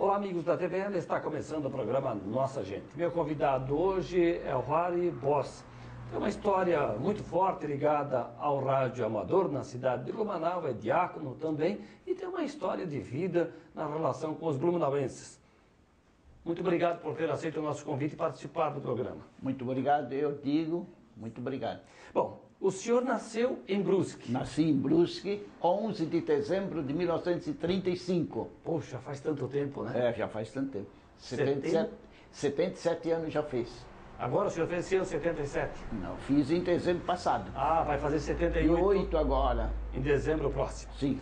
Olá, amigos da TVN, está começando o programa Nossa Gente. Meu convidado hoje é o Harry Boss. Tem uma história muito forte ligada ao rádio amador na cidade de Blumenau, é diácono também, e tem uma história de vida na relação com os blumenauenses. Muito obrigado por ter aceito o nosso convite e participar do programa. Muito obrigado, eu digo, muito obrigado. Bom, o senhor nasceu em Brusque. Nasci em Brusque, 11 de dezembro de 1935. Poxa, faz tanto tempo, né? É, já faz tanto tempo. 77 anos já fez. Agora o senhor fez esse ano 77? Não, fiz em dezembro passado. Ah, vai fazer 78. 8 agora. Em dezembro próximo. Sim.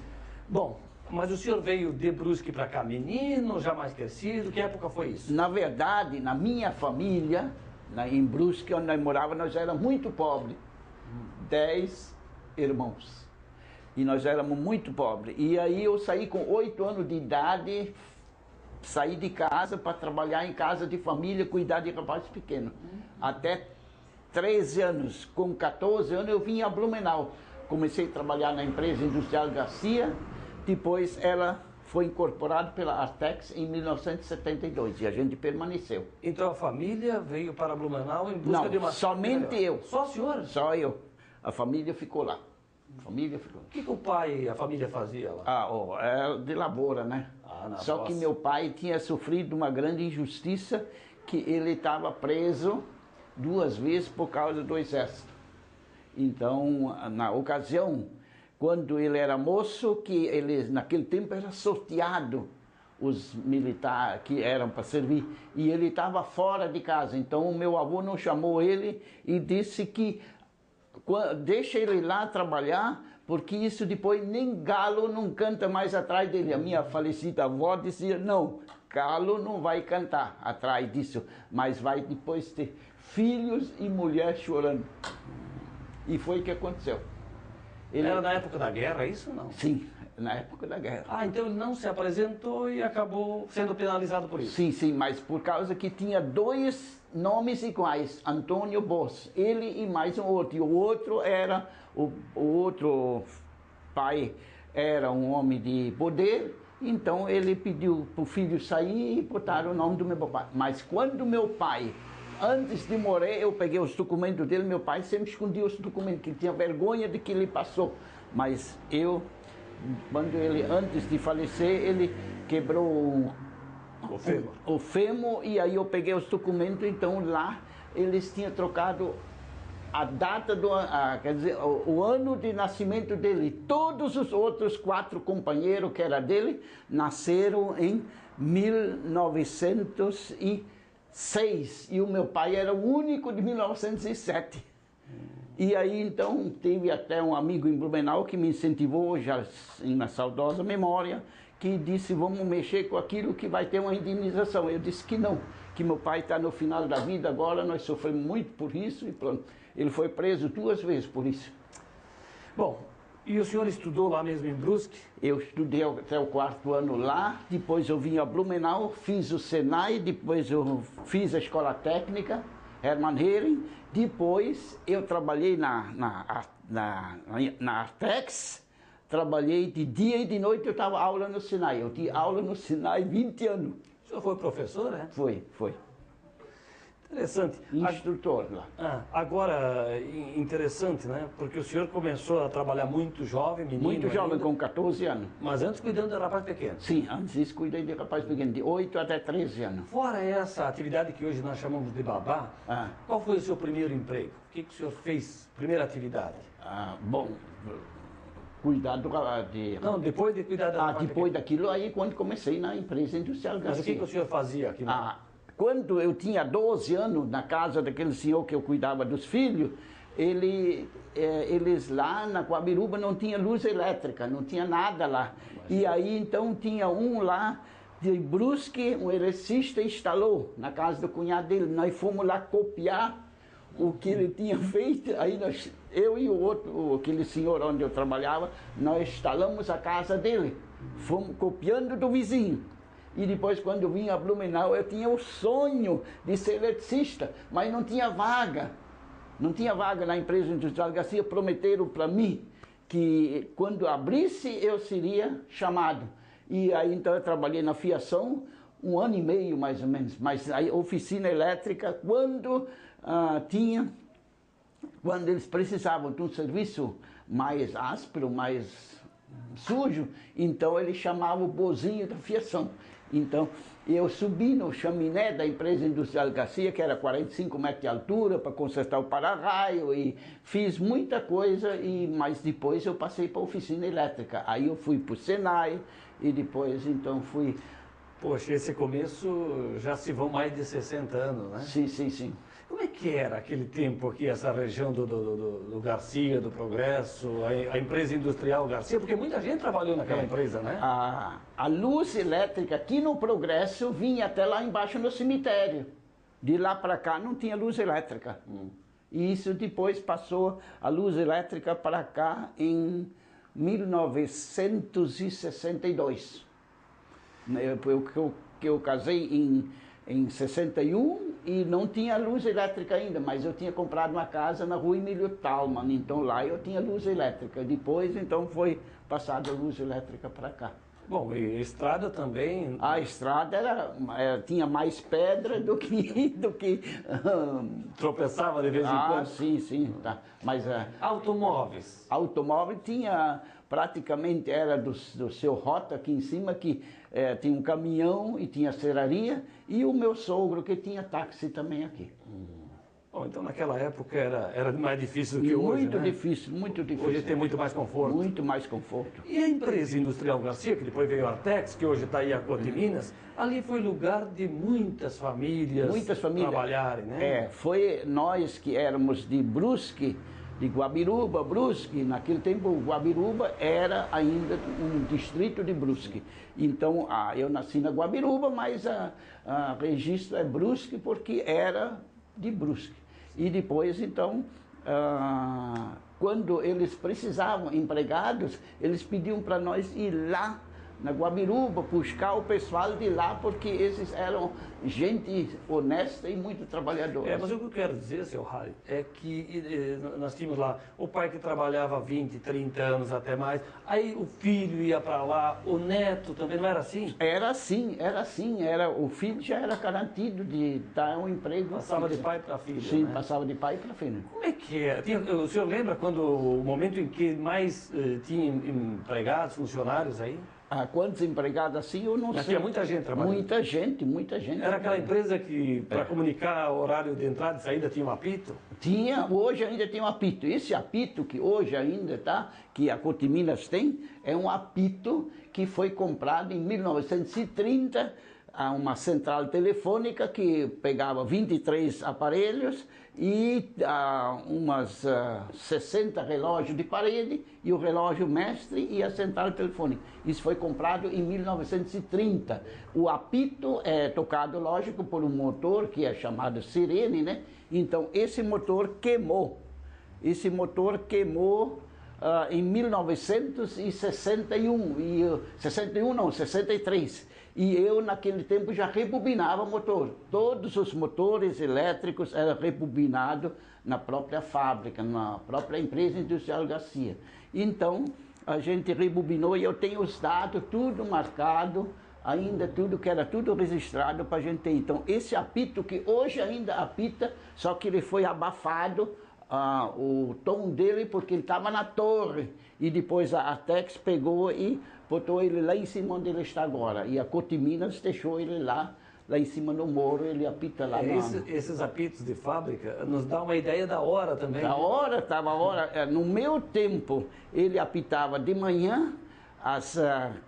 Bom, mas o senhor veio de Brusque para cá menino, já mais crescido? Que época foi isso? Na verdade, na minha família, em Brusque, onde nós morávamos, nós éramos muito pobres. 10 irmãos. E nós éramos muito pobres. E aí eu saí com 8 anos de idade, saí de casa para trabalhar em casa de família, cuidar de rapazes pequenos. Até 13 anos. Com 14 anos eu vim a Blumenau. Comecei a trabalhar na empresa industrial Garcia. Depois ela foi incorporada pela Artex em 1972 e a gente permaneceu. Então a família veio para Blumenau em busca de uma... Não, somente eu. Só o senhor? Só eu. A família ficou lá. A família ficou. O que o pai e a família fazia lá? É de lavoura, né? Só que meu pai tinha sofrido uma grande injustiça, que ele estava preso 2 vezes por causa do exército. Então, na ocasião, quando ele era moço, que ele naquele tempo era sorteado os militares que eram para servir, e ele estava fora de casa. Então o meu avô não chamou ele e disse que deixa ele lá trabalhar, porque isso depois nem galo não canta mais atrás dele. A minha falecida avó dizia, não, galo não vai cantar atrás disso, mas vai depois ter filhos e mulher chorando. E foi o que aconteceu. Ele... Era na época da guerra, isso ou não? Sim, na época da guerra. Ah, então ele não se apresentou e acabou sendo penalizado por isso? Sim, sim, mas por causa que tinha 2 nomes iguais, Antônio Boss, ele e mais um outro. E o outro era, o outro pai era um homem de poder, então ele pediu para o filho sair e botaram o nome do meu pai. Mas quando meu pai... Antes de morrer, eu peguei os documentos dele, meu pai sempre escondia os documentos, que ele tinha vergonha de que ele passou. Mas eu, quando ele, antes de falecer, ele quebrou o fêmur, e aí eu peguei os documentos, então lá eles tinham trocado a data, quer dizer, o ano de nascimento dele. Todos os outros 4 companheiros que era dele, nasceram em 1906, e o meu pai era o único de 1907. E aí então teve até um amigo em Blumenau que me incentivou, já na saudosa memória, que disse, vamos mexer com aquilo que vai ter uma indenização. Eu disse que não, que meu pai está no final da vida agora, nós sofremos muito por isso e pronto. Ele foi preso 2 vezes por isso. Bom, e o senhor estudou lá mesmo em Brusque? Eu estudei até o 4º ano lá, depois eu vim a Blumenau, fiz o Senai, depois eu fiz a escola técnica, Hermann Hering, depois eu trabalhei na Artex, trabalhei de dia e de noite, eu estava aula no Senai, eu tinha aula no Senai 20 anos. O senhor foi professor, né? Foi. Interessante. Instrutor lá. Agora, interessante, né? Porque o senhor começou a trabalhar muito jovem, menino. Muito jovem, ainda, com 14 anos. Mas antes cuidando de rapaz pequeno. Sim, antes disso cuidei de rapaz pequeno, de 8 até 13 anos. Fora essa atividade que hoje nós chamamos de babá, qual foi o seu primeiro emprego? O que o senhor fez, primeira atividade? Bom, cuidar de... Não, depois de cuidar da rapaz depois pequeno. daquilo aí, quando comecei na empresa industrial Garcia. Mas o que o senhor fazia aqui? Quando eu tinha 12 anos, na casa daquele senhor que eu cuidava dos filhos, eles lá na Guabiruba não tinha luz elétrica, não tinha nada lá. E aí então tinha um lá de Brusque, um eletricista, instalou na casa do cunhado dele. Nós fomos lá copiar o que ele tinha feito. Aí eu e o outro, aquele senhor onde eu trabalhava, nós instalamos a casa dele. Fomos copiando do vizinho. E depois, quando eu vim a Blumenau, eu tinha o sonho de ser eletricista, mas não tinha vaga. Não tinha vaga na empresa industrial Garcia. Prometeram para mim que quando abrisse eu seria chamado. E aí então eu trabalhei na fiação. um ano e meio mais ou menos. Mas a oficina elétrica, quando quando eles precisavam de um serviço mais áspero, mais sujo, então ele chamava o bozinho da fiação. Então eu subi no chaminé da empresa industrial Garcia, que era 45 metros de altura, para consertar o para-raio, e fiz muita coisa, mas depois eu passei para a oficina elétrica. Aí eu fui para o Senai e depois então fui... Poxa, esse começo já se vão mais de 60 anos, né? Sim, sim, sim. Como é que era aquele tempo aqui, essa região do Garcia, do Progresso, a empresa industrial Garcia? Porque muita gente trabalhou naquela empresa, né? A luz elétrica aqui no Progresso vinha até lá embaixo no cemitério. De lá para cá não tinha luz elétrica. E isso depois passou a luz elétrica para cá em 1962. Eu casei em 61 e não tinha luz elétrica ainda, mas eu tinha comprado uma casa na rua Emílio Thalmann, então lá eu tinha luz elétrica. Depois, então, foi passada a luz elétrica para cá. Bom, e estrada também... A estrada tinha mais pedra do que... Tropeçava de vez em quando? Sim, sim. Tá. Mas, automóveis? Automóvel tinha... Praticamente era do seu Rota aqui em cima, que tinha um caminhão e tinha serraria, e o meu sogro que tinha táxi também aqui. Bom, então naquela época era mais difícil do que hoje, Muito né? difícil, muito difícil. Hoje tem muito mais conforto. Muito mais conforto. E a empresa industrial Garcia, que depois veio a Artex, que hoje está aí a Coteminas, ali foi lugar de muitas famílias trabalharem, né? Foi nós que éramos de Brusque, de Guabiruba, Brusque. Naquele tempo, Guabiruba era ainda um distrito de Brusque. Então, eu nasci na Guabiruba, mas a registro é Brusque porque era de Brusque. E depois, então, quando eles precisavam empregados, eles pediam para nós ir lá na Guabiruba, buscar o pessoal de lá, porque esses eram gente honesta e muito trabalhadora. Mas o que eu quero dizer, seu Harry, é que nós tínhamos lá o pai que trabalhava 20, 30 anos até mais, aí o filho ia para lá, o neto também, não era assim? Era assim, o filho já era garantido de dar um emprego. Passava de pai para filho, Sim, né? Passava de pai para filho. Como é que é? O senhor lembra quando o momento em que mais tinha empregados, funcionários aí? Quantos empregados assim, eu não sei. Tinha muita gente trabalhando? Muita gente. Era aquela empresa que, para comunicar o horário de entrada e saída, tinha um apito? Tinha, hoje ainda tem um apito. Esse apito que hoje ainda que a Coteminas tem, é um apito que foi comprado em 1930, a uma central telefônica que pegava 23 aparelhos e umas 60 relógios de parede e o relógio mestre e a central telefônica. Isso foi comprado em 1930. O apito é tocado, lógico, por um motor que é chamado sirene, né? Então, esse motor queimou. Esse motor queimou em 1961, 63. E eu, naquele tempo, já rebobinava motor. Todos os motores elétricos eram rebobinados na própria fábrica, na própria empresa industrial Garcia. Então, a gente rebobinou e eu tenho os dados, tudo marcado, ainda tudo, que era tudo registrado para a gente ter. Então, esse apito que hoje ainda apita, só que ele foi abafado, o tom dele, porque ele estava na torre. E depois a Artex pegou e botou ele lá em cima onde ele está agora. E a Coteminas deixou ele lá em cima no morro, ele apita lá. Esses apitos de fábrica nos dá uma ideia da hora também. Da hora, estava a hora. No meu tempo, ele apitava de manhã, às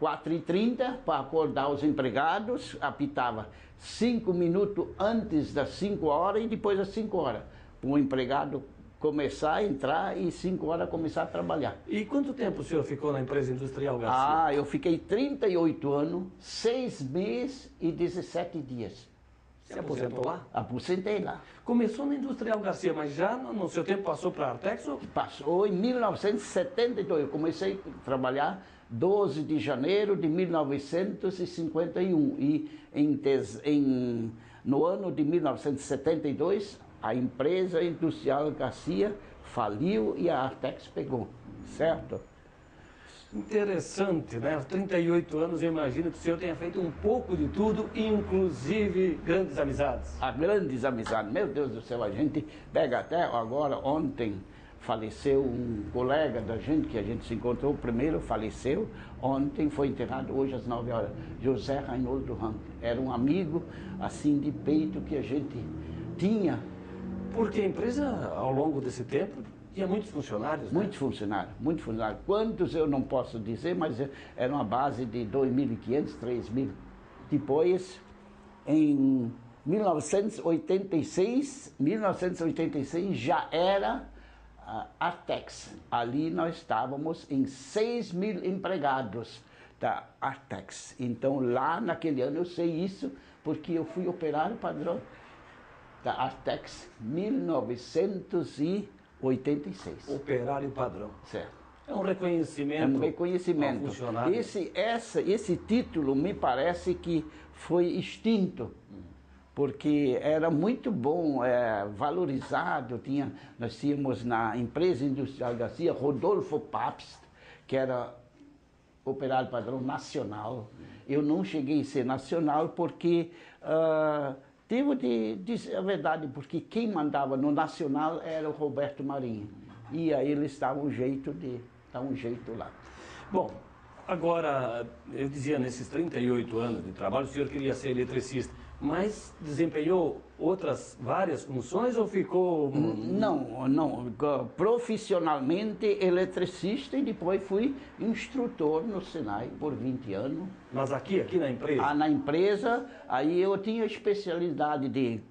4h30, para acordar os empregados, apitava 5 minutos antes das 5 horas e depois das 5 horas. Para o empregado começar a entrar e 5 horas começar a trabalhar. E quanto tempo o senhor ficou na empresa industrial Garcia? Eu fiquei 38 anos, 6 meses e 17 dias. Você aposentou lá? Aposentei lá. Começou na industrial Garcia, mas já no seu tempo passou para a Artex? Passou em 1972. Eu comecei a trabalhar 12 de janeiro de 1951. E no ano de 1972, a empresa industrial Garcia faliu e a Artex pegou, certo? Interessante, né? Aos 38 anos, eu imagino que o senhor tenha feito um pouco de tudo, inclusive grandes amizades. A grandes amizades, meu Deus do céu, a gente pega até agora, ontem faleceu um colega da gente, que a gente se encontrou primeiro, faleceu, ontem foi enterrado, hoje às 9 horas, José Reinoldo Rank. Era um amigo, assim, de peito que a gente tinha. Porque a empresa, ao longo desse tempo, tinha muitos funcionários, né? Muitos funcionários. Quantos eu não posso dizer, mas era uma base de 2.500, 3.000. Depois, em 1986 já era a Artex. Ali nós estávamos em 6.000 empregados da Artex. Então, lá naquele ano, eu sei isso, porque eu fui operário padrão da Artex 1986. Operário padrão. Certo. É um reconhecimento. É um reconhecimento. Ao funcionário. Esse título me parece que foi extinto, porque era muito bom, valorizado. Nós tínhamos na empresa industrial Garcia Rodolfo Pabst, que era operário padrão nacional. Eu não cheguei a ser nacional porque devo dizer a verdade, porque quem mandava no nacional era o Roberto Marinho. E aí eles davam um jeito lá. Bom, agora, eu dizia, nesses 38 anos de trabalho, o senhor queria ser eletricista, mas desempenhou várias funções ou ficou... Não. Profissionalmente eletricista e depois fui instrutor no Senai por 20 anos. Mas aqui na empresa? Na empresa, aí eu tinha especialidade de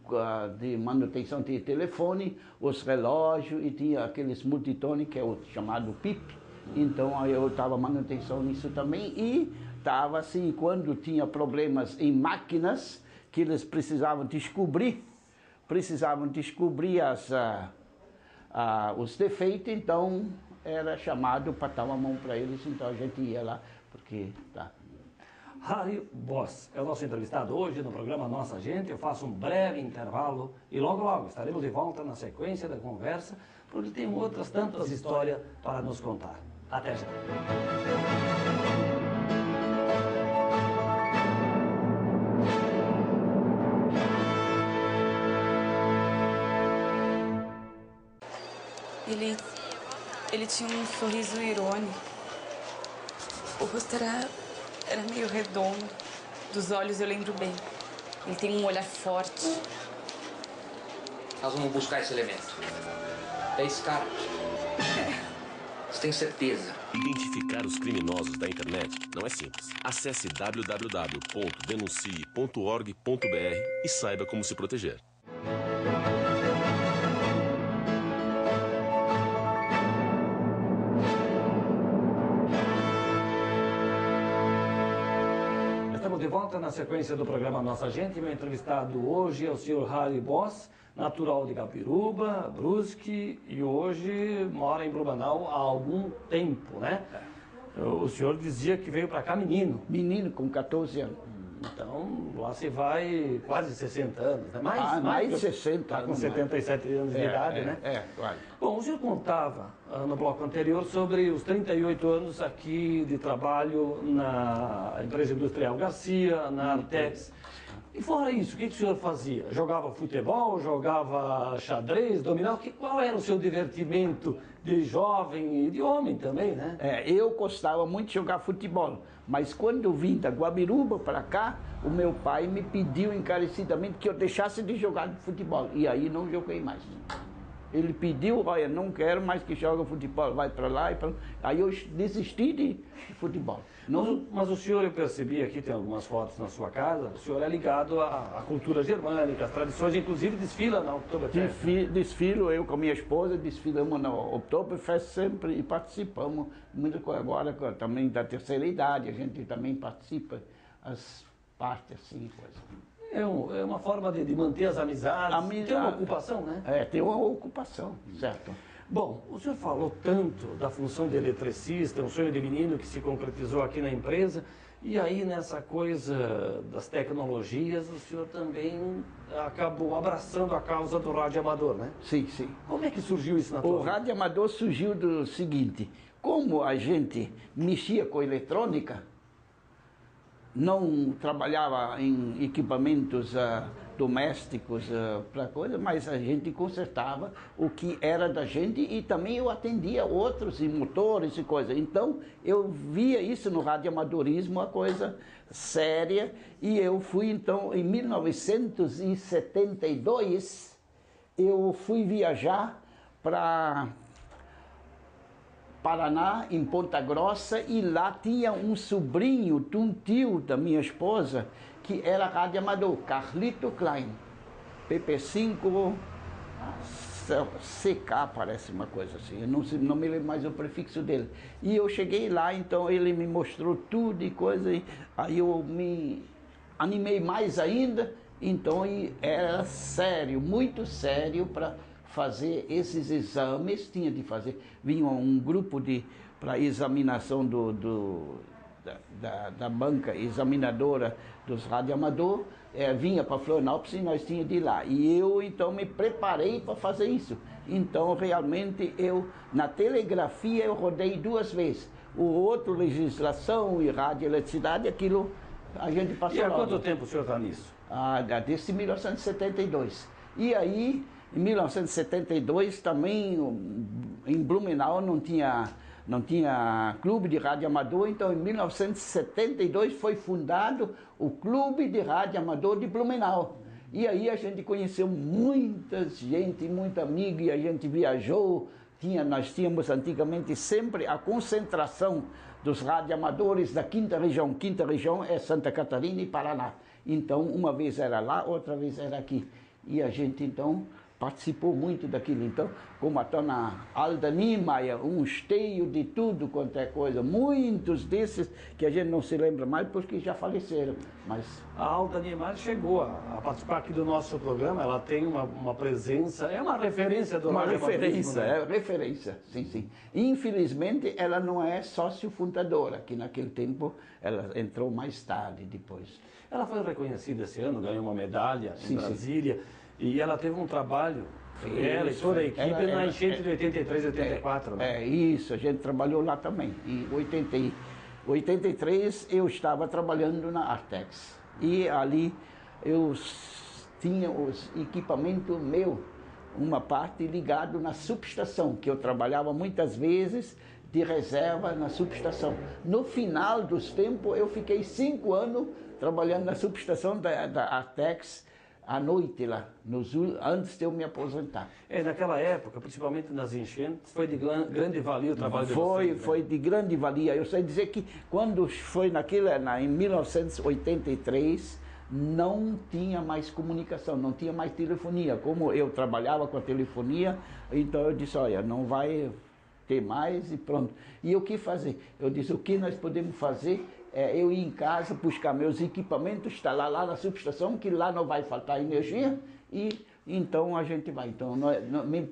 manutenção de telefone, os relógios e tinha aqueles multitone que é o chamado PIP. Então aí eu estava manutenção nisso também e estava assim, quando tinha problemas em máquinas, que eles precisavam descobrir os defeitos, então era chamado para dar uma mão para eles, então a gente ia lá, porque... Tá. Harry Boss é o nosso entrevistado hoje no programa Nossa Gente. Eu faço um breve intervalo e logo estaremos de volta na sequência da conversa, porque tem outras tantas histórias para nos contar. Até já. Ele tinha um sorriso irônico. O rosto era meio redondo. Dos olhos eu lembro bem. Ele tem um olhar forte. Nós vamos buscar esse elemento. É esse cara. Você tem certeza? Identificar os criminosos da internet não é simples. Acesse www.denuncie.org.br e saiba como se proteger. Estamos de volta na sequência do programa Nossa Gente. Meu entrevistado hoje é o senhor Harry Boss, natural de Capiruba, Brusque, e hoje mora em Blumenau há algum tempo, né? O senhor dizia que veio para cá menino. Menino com 14 anos. Então, lá se vai quase 60 anos, né? Mais de 60 Está com anos. 77 anos de idade, né? Claro. Bom, o senhor contava no bloco anterior sobre os 38 anos aqui de trabalho na empresa industrial Garcia, na Artex. E fora isso, o que o senhor fazia? Jogava futebol, jogava xadrez, dominó? Qual era o seu divertimento de jovem e de homem também, né? Eu gostava muito de jogar futebol, mas quando eu vim da Guabiruba para cá, o meu pai me pediu encarecidamente que eu deixasse de jogar futebol. E aí não joguei mais. Ele pediu, olha, não quero mais que jogue futebol, vai para lá e para lá. Aí eu desisti de futebol. Mas o senhor, eu percebi aqui, tem algumas fotos na sua casa, o senhor é ligado à cultura germânica, às tradições, inclusive desfila na Oktoberfest. Desfilo, eu com a minha esposa, desfilamos na Oktoberfest sempre e participamos. Muita coisa agora também da terceira idade, a gente também participa, as partes assim, coisa. É uma forma de manter as amizades, tem uma ocupação, né? Tem uma ocupação, certo. Bom, o senhor falou tanto da função de eletricista, um sonho de menino que se concretizou aqui na empresa, e aí nessa coisa das tecnologias, o senhor também acabou abraçando a causa do rádio amador, né? Sim. Como é que surgiu isso na tua vida? O rádio amador surgiu do seguinte, como a gente mexia com eletrônica, não trabalhava em equipamentos domésticos para coisa, mas a gente consertava o que era da gente e também eu atendia outros em motores e coisa. Então eu via isso no radioamadorismo, uma coisa séria, e eu fui então em 1972 eu fui viajar para Paraná, em Ponta Grossa, e lá tinha um sobrinho de um tio da minha esposa, que era radioamador, Carlito Klein, PP5 CK, parece uma coisa assim, eu não me lembro mais o prefixo dele. E eu cheguei lá, então ele me mostrou tudo e coisa, e aí eu me animei mais ainda, então era sério, muito sério para fazer esses exames, tinha de fazer, vinha um grupo para examinação da banca examinadora dos radioamadores, vinha para Florianópolis e nós tínhamos de ir lá. E eu então me preparei para fazer isso. Então realmente na telegrafia eu rodei 2 vezes. O outro, legislação e radioeletricidade, aquilo a gente passou. E há quanto tempo o senhor está nisso? Desde 1972. E aí, em 1972 também, em Blumenau não tinha clube de radioamador, então em 1972 foi fundado o Clube de Radioamador de Blumenau. E aí a gente conheceu muita gente, muito amigo, e a gente viajou. Nós tínhamos antigamente sempre a concentração dos radioamadores da quinta região. Quinta região é Santa Catarina e Paraná. Então, uma vez era lá, outra vez era aqui. E a gente, então, participou muito daquilo. Então, como a dona Alda Niemeyer, um esteio de tudo quanto é coisa. Muitos desses que a gente não se lembra mais porque já faleceram. Mas a Alda Niemeyer chegou a participar aqui do nosso programa, ela tem uma presença, é uma referência do referência, né? É referência, sim, sim. Infelizmente, ela não é sócio fundadora, que naquele tempo ela entrou mais tarde, depois. Ela foi reconhecida esse ano, ganhou uma medalha em Brasília. Sim. E ela teve um trabalho, ela e toda a equipe, na enchente de 83 e 84, né? Isso, a gente trabalhou lá também. Em 83 eu estava trabalhando na Artex. E ali eu tinha os equipamentos meus, uma parte ligado na subestação, que eu trabalhava muitas vezes de reserva na subestação. No final dos tempos, eu fiquei 5 anos trabalhando na subestação da Artex, à noite lá, antes de eu me aposentar. Naquela época, principalmente nas enchentes, foi de grande valia o trabalho de vocês, Foi de grande valia. Eu sei dizer que quando foi em 1983, não tinha mais comunicação, não tinha mais telefonia. Como eu trabalhava com a telefonia, então eu disse, olha, não vai ter mais e pronto. E o que fazer? Eu disse, o que nós podemos fazer eu ir em casa buscar meus equipamentos, instalar lá na subestação, que lá não vai faltar energia, e então a gente vai. Então me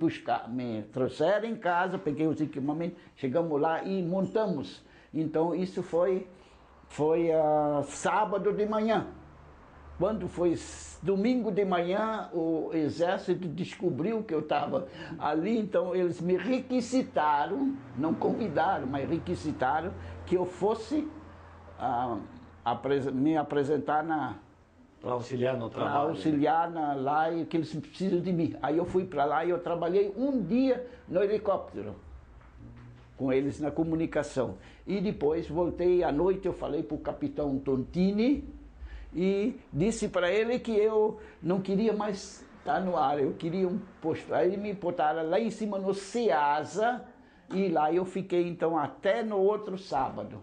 trouxeram em casa, peguei os equipamentos, chegamos lá e montamos. Então isso foi sábado de manhã. Quando foi domingo de manhã, o exército descobriu que eu estava ali, então eles me requisitaram, não convidaram, mas requisitaram que eu fosse me apresentar para auxiliar no trabalho. Para auxiliar lá, e que eles precisam de mim. Aí eu fui para lá e eu trabalhei um dia no helicóptero, com eles na comunicação. E depois voltei à noite, eu falei para o capitão Tontini e disse para ele que eu não queria mais estar no ar, eu queria um posto. Aí me botaram lá em cima no CEASA e lá eu fiquei então até no outro sábado.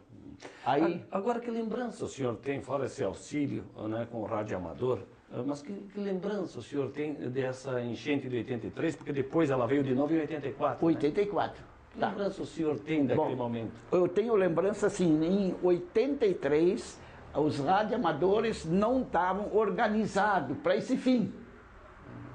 Aí... Agora, que lembrança o senhor tem, fora esse auxílio, né, com o radioamador, mas que lembrança o senhor tem dessa enchente de 83, porque depois ela veio de novo em 84, 84. Né? Que lembrança o senhor tem daquele momento? Eu tenho lembrança assim, em 83, os radioamadores não estavam organizados para esse fim.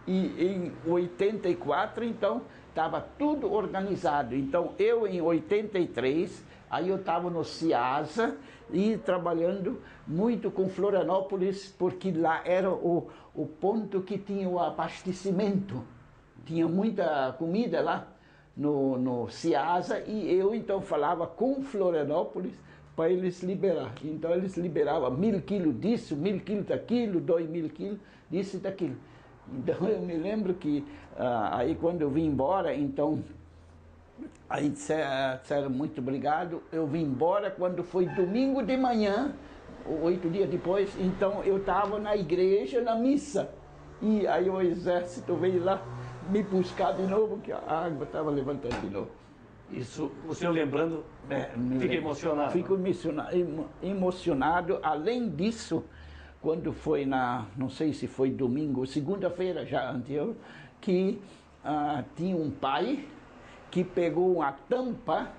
E em 84, então, estava tudo organizado. Então, eu em 83... Aí eu estava no CIASA e trabalhando muito com Florianópolis, porque lá era o ponto que tinha o abastecimento. Tinha muita comida lá. no Ciasa, e eu então falava com Florianópolis para eles liberar. Então eles liberavam 1000 quilos disso, 1000 quilos daquilo, 2000 quilos disso e daquilo. Então eu me lembro que aí quando eu vim embora, então aí disseram muito obrigado, eu vim embora quando foi domingo de manhã, 8 dias depois, então eu estava na igreja, na missa, e aí o exército veio lá me buscar de novo, que a água estava levantando de novo. Isso, o senhor lembrando, fica emocionado. Fico emocionado. Além disso, quando foi não sei se foi domingo, segunda-feira já anterior, que tinha um pai que pegou a tampa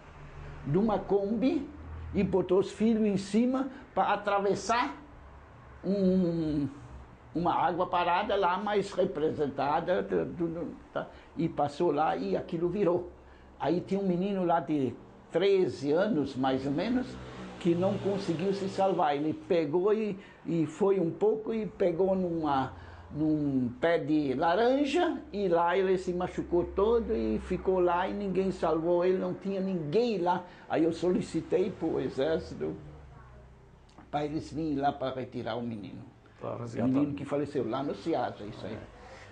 de uma Kombi e botou os filhos em cima para atravessar uma água parada lá, mais representada, e passou lá e aquilo virou. Aí tinha um menino lá de 13 anos, mais ou menos, que não conseguiu se salvar. Ele pegou e foi um pouco e pegou num pé de laranja, e lá ele se machucou todo e ficou lá e ninguém salvou ele, não tinha ninguém lá. Aí eu solicitei para o exército para eles virem lá para retirar o menino. O menino que faleceu lá no Ciasa, isso aí.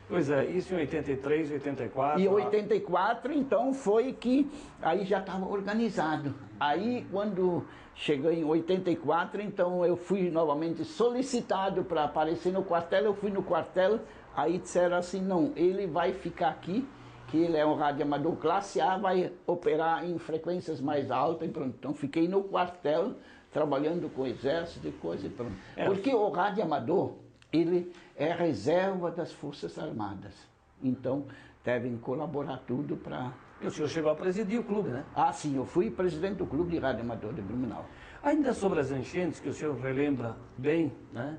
Pois é, isso em 83, 84... E 84, então, foi que aí já estava organizado. Aí, quando chegou em 84, então eu fui novamente solicitado para aparecer no quartel. Eu fui no quartel, aí disseram assim, não, ele vai ficar aqui, que ele é um radioamador classe A, vai operar em frequências mais altas e pronto. Então, fiquei no quartel, trabalhando com o exército e coisa e pronto. Porque o radioamador, ele é reserva das Forças Armadas. Então, devem colaborar tudo para... E o senhor chegou a presidir o clube, né? Ah, sim, eu fui presidente do Clube de Radioamador de Blumenau. Ainda sobre as enchentes, que o senhor relembra bem, né?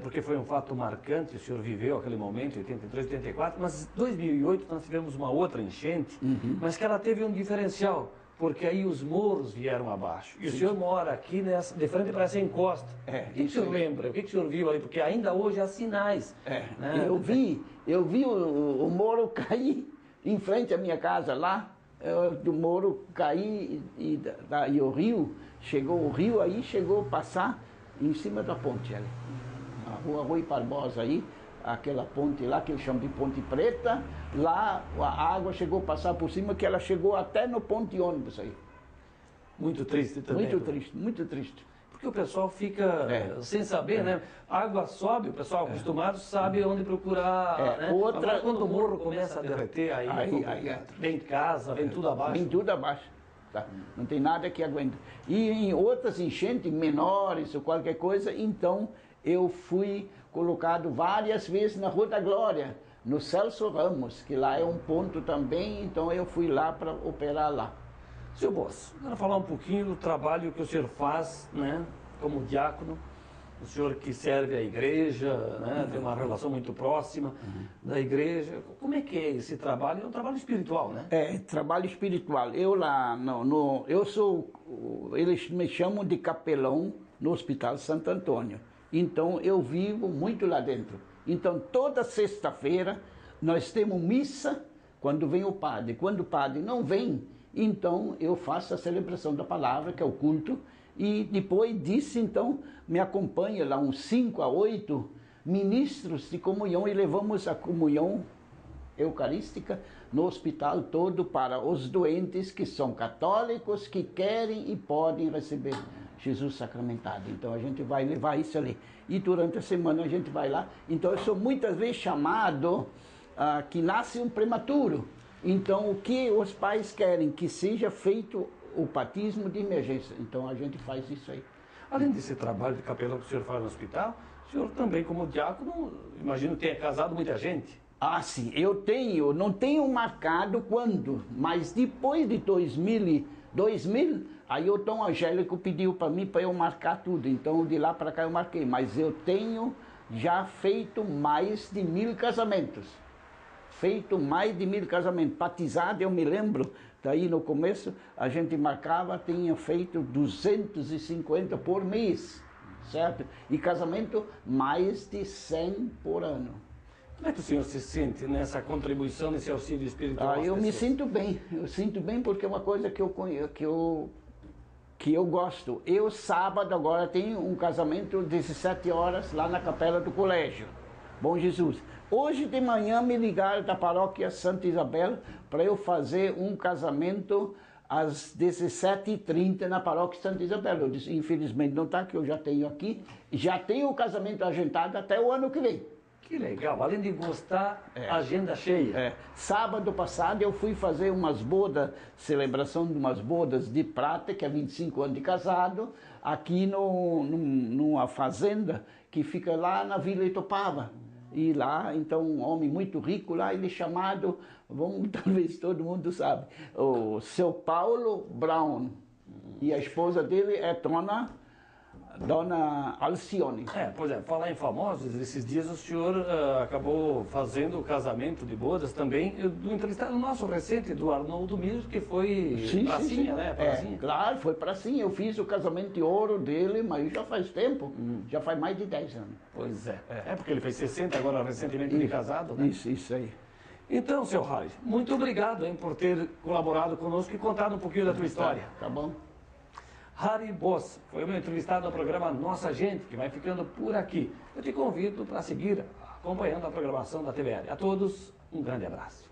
Porque foi um fato marcante, o senhor viveu aquele momento, 83, 84, mas em 2008 nós tivemos uma outra enchente, mas que ela teve um diferencial, porque aí os morros vieram abaixo. E o senhor mora aqui de frente para essa encosta. O que o senhor lembra? O que o senhor viu ali? Porque ainda hoje há sinais. Né? Eu vi o morro cair em frente à minha casa lá, do morro cair e o rio, chegou a passar em cima da ponte ali. A rua Rui Barbosa aí, aquela ponte lá, que eles chamam de Ponte Preta, lá a água chegou a passar por cima, que ela chegou até no ponto de ônibus aí. Muito triste também. Muito triste, muito triste. Porque o pessoal fica sem saber, né? A água sobe, o pessoal acostumado sabe onde procurar, né? Agora, quando o morro começa a derreter, aí vem casa, vem tudo abaixo. Vem tudo abaixo. Tá? Não tem nada que aguenta. E em outras enchentes menores ou qualquer coisa, então eu fui colocado várias vezes na Rua da Glória, no Celso Ramos, que lá é um ponto também, então eu fui lá para operar lá. Seu Boss, quero falar um pouquinho do trabalho que o senhor faz, né, como diácono, o senhor que serve a igreja, né, tem uma relação muito próxima da igreja. Como é que é esse trabalho? É um trabalho espiritual, né? É, trabalho espiritual. Eu lá, eu sou, eles me chamam de capelão no Hospital Santo Antônio. Então eu vivo muito lá dentro. Então toda sexta-feira nós temos missa quando vem o padre. Quando o padre não vem, então eu faço a celebração da palavra, que é o culto, e depois disso então me acompanha lá uns 5 a 8 ministros de comunhão e levamos a comunhão eucarística no hospital todo para os doentes que são católicos, que querem e podem receber Jesus sacramentado. Então a gente vai levar isso ali. E durante a semana a gente vai lá. Então eu sou muitas vezes chamado que nasce um prematuro. Então o que os pais querem? Que seja feito o batismo de emergência. Então a gente faz isso aí. Além desse trabalho de capelão que o senhor faz no hospital, o senhor também como diácono, imagino, tenha casado muita gente. Ah, sim, não tenho marcado quando, mas depois de 2000, aí o Tom Angélico pediu para mim para eu marcar tudo, então de lá para cá eu marquei, mas eu tenho já feito mais de 1000 casamentos. Batizado, eu me lembro, daí no começo a gente marcava, tinha feito 250 por mês, certo? E casamento mais de 100 por ano. Como é que o senhor se sente nessa contribuição, nesse auxílio espiritual? Ah, eu me sinto bem. Eu sinto bem porque é uma coisa que eu gosto. Eu, sábado, agora tenho um casamento 17 horas lá na capela do colégio. Bom Jesus. Hoje de manhã me ligaram da paróquia Santa Isabel para eu fazer um casamento às 17h30 na paróquia Santa Isabel. Eu disse, infelizmente não está, que eu já tenho aqui. Já tenho o casamento agendado até o ano que vem. Que legal, além de gostar, agenda cheia. Sábado passado eu fui fazer umas bodas, celebração de umas bodas de prata, que é 25 anos de casado, aqui numa fazenda que fica lá na Vila Itopava. E lá, então, um homem muito rico lá, ele é chamado, talvez todo mundo sabe, o seu Paulo Brown. E a esposa dele é Dona Alcione. Por exemplo, falar em famosos, esses dias o senhor acabou fazendo o casamento de bodas também do entrevistado nosso recente, do Arnoldo Miller, que foi pracinha, né? Pracinha. Claro, foi pracinha. Eu fiz o casamento de ouro dele, mas já faz tempo, já faz mais de 10 anos. Pois é. Porque ele fez 60 agora recentemente de casado, né? Isso aí. Então, seu Harry, muito obrigado por ter colaborado conosco e contado um pouquinho da tua história. Tá bom. Harry Boss foi o meu entrevistado no programa Nossa Gente, que vai ficando por aqui. Eu te convido para seguir acompanhando a programação da TVR. A todos, um grande abraço.